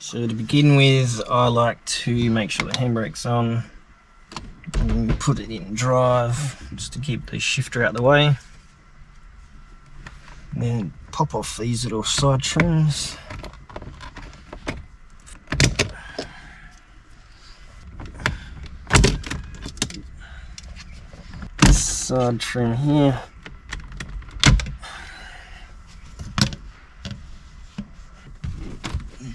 So to begin with, I like to make sure the handbrake's on and put it in drive just to keep the shifter out of the way. And then pop off these little side trims. This side trim here.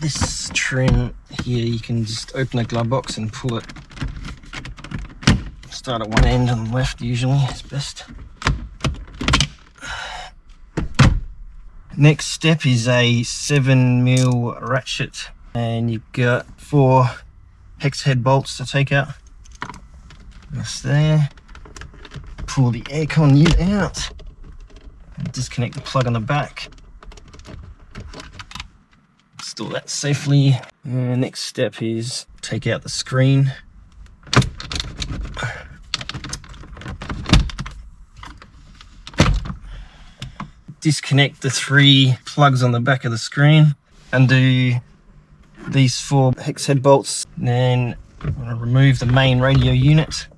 This trim here, you can just open the glove box and pull it. Start at one end on the left usually, is best. Next step is a 7mm ratchet, and you've got 4 hex head bolts to take out. That's there. Pull the aircon unit out and disconnect the plug on the back. Install that safely. And next step is take out the screen. Disconnect the 3 plugs on the back of the screen. Undo these 4 hex head bolts. Then I'm going to remove the main radio unit.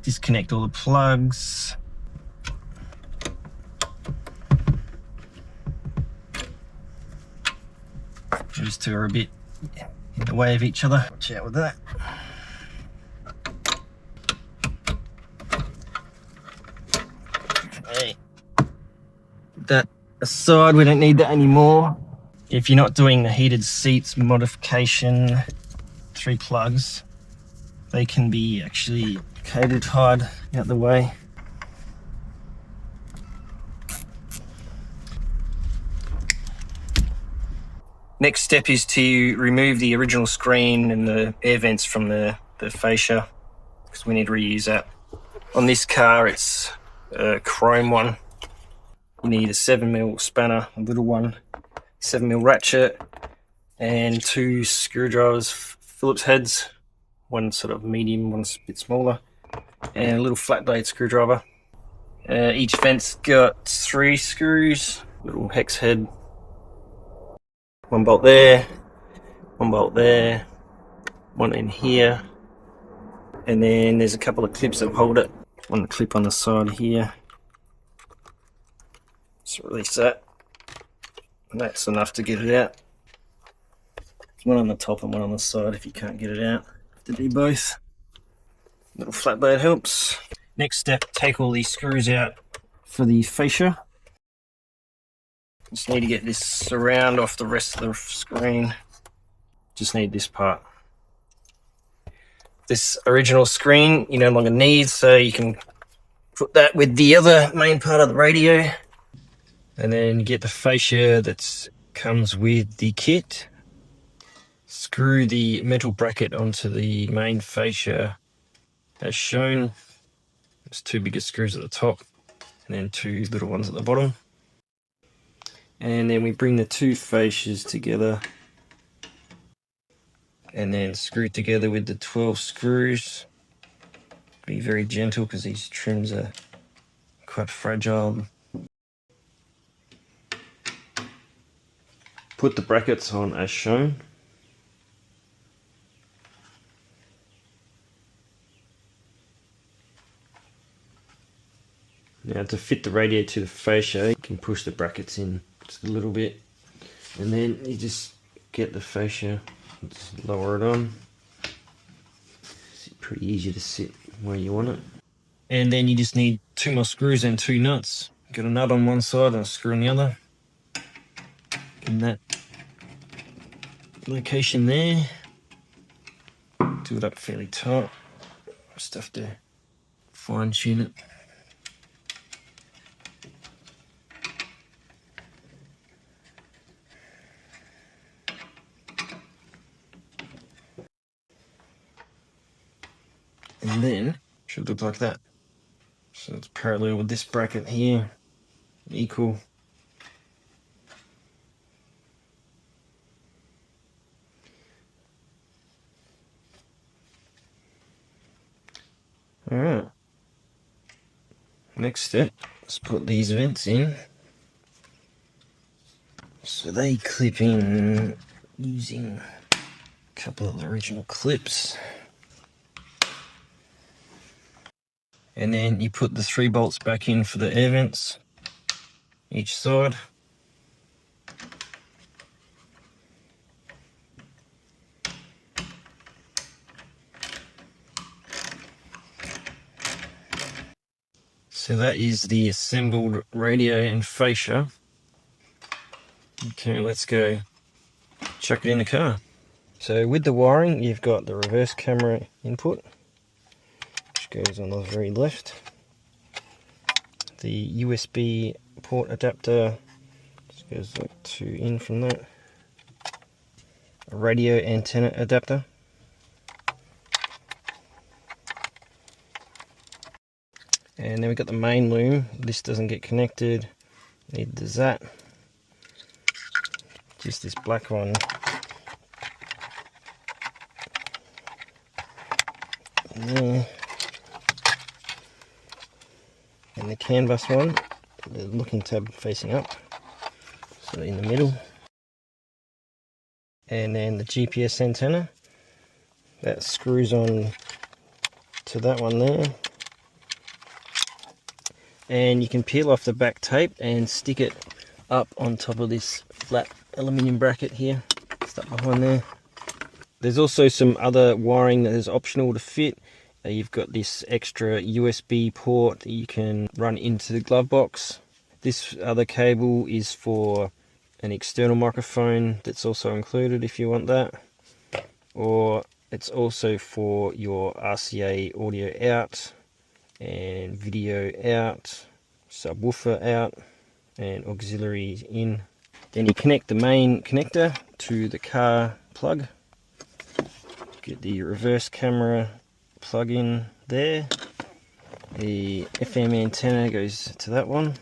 Disconnect all the plugs. These 2 are a bit in the way of each other. Watch out with that. Okay. That aside, we don't need that anymore. If you're not doing the heated seats modification, 3 plugs, they can be actually cable tied out the way. Next step is to remove the original screen and the air vents from the fascia, because we need to reuse that. On this car, it's a chrome one. You need a 7mm spanner, a little one, 7mm ratchet, and 2 screwdrivers, Phillips heads. One sort of medium, one's a bit smaller, and a little flat blade screwdriver. Each vent's got 3 screws, little hex head. 1 bolt there, 1 bolt there, 1 in here, and then there's a couple of clips that hold it. 1 clip on the side here. Just release that, and that's enough to get it out. There's 1 on the top and 1 on the side if you can't get it out. Have to do both. Little flat blade helps. Next step, take all these screws out for the fascia. Just need to get this surround off the rest of the screen. Just need this part. This original screen you no longer need, so you can put that with the other main part of the radio. And then get the fascia that comes with the kit. Screw the metal bracket onto the main fascia as shown. There's 2 bigger screws at the top and then 2 little ones at the bottom. And then we bring the 2 fascias together and then screw together with the 12 screws. Be very gentle because these trims are quite fragile. Put the brackets on as shown. Now to fit the radio to the fascia, you can push the brackets in just a little bit, and then you just get the fascia, just lower it on. It's pretty easy to sit where you want it. And then you just need 2 more screws and 2 nuts. Got a nut on one side and a screw on the other. In that location there. Do it up fairly tight. Just have to fine tune it. And then, should look like that. So it's parallel with this bracket here, equal. Alright. Next step, let's put these vents in. So they clip in using couple of the original clips. And then you put the 3 bolts back in for the air vents, each side. So that is the assembled radio and fascia. Okay, let's go chuck it in the car. So with the wiring, you've got the reverse camera input, which goes on the very left. The USB port adapter just goes like 2 in from that. A radio antenna adapter. And then we've got the main loom. This doesn't get connected, neither does that. Just this black one. There. And the canvas one, the looking tab facing up, so in the middle. And then the GPS antenna, that screws on to that one there. And you can peel off the back tape and stick it up on top of this flat aluminium bracket here, stuck behind there. There's also some other wiring that is optional to fit. You've got this extra USB port that you can run into the glove box. This other cable is for an external microphone that's also included if you want that. Or it's also for your RCA audio out and video out, subwoofer out and auxiliaries in. Then you connect the main connector to the car plug. Get the reverse camera plug in there. The FM antenna goes to that one.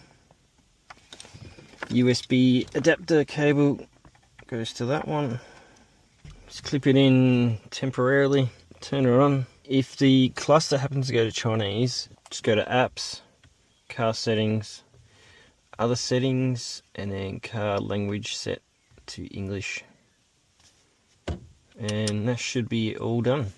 USB adapter cable goes to that one. Just clip it in temporarily, turn it on. If the cluster happens to go to Chinese, just go to apps, car settings, other settings, and then car language set to English. And that should be all done.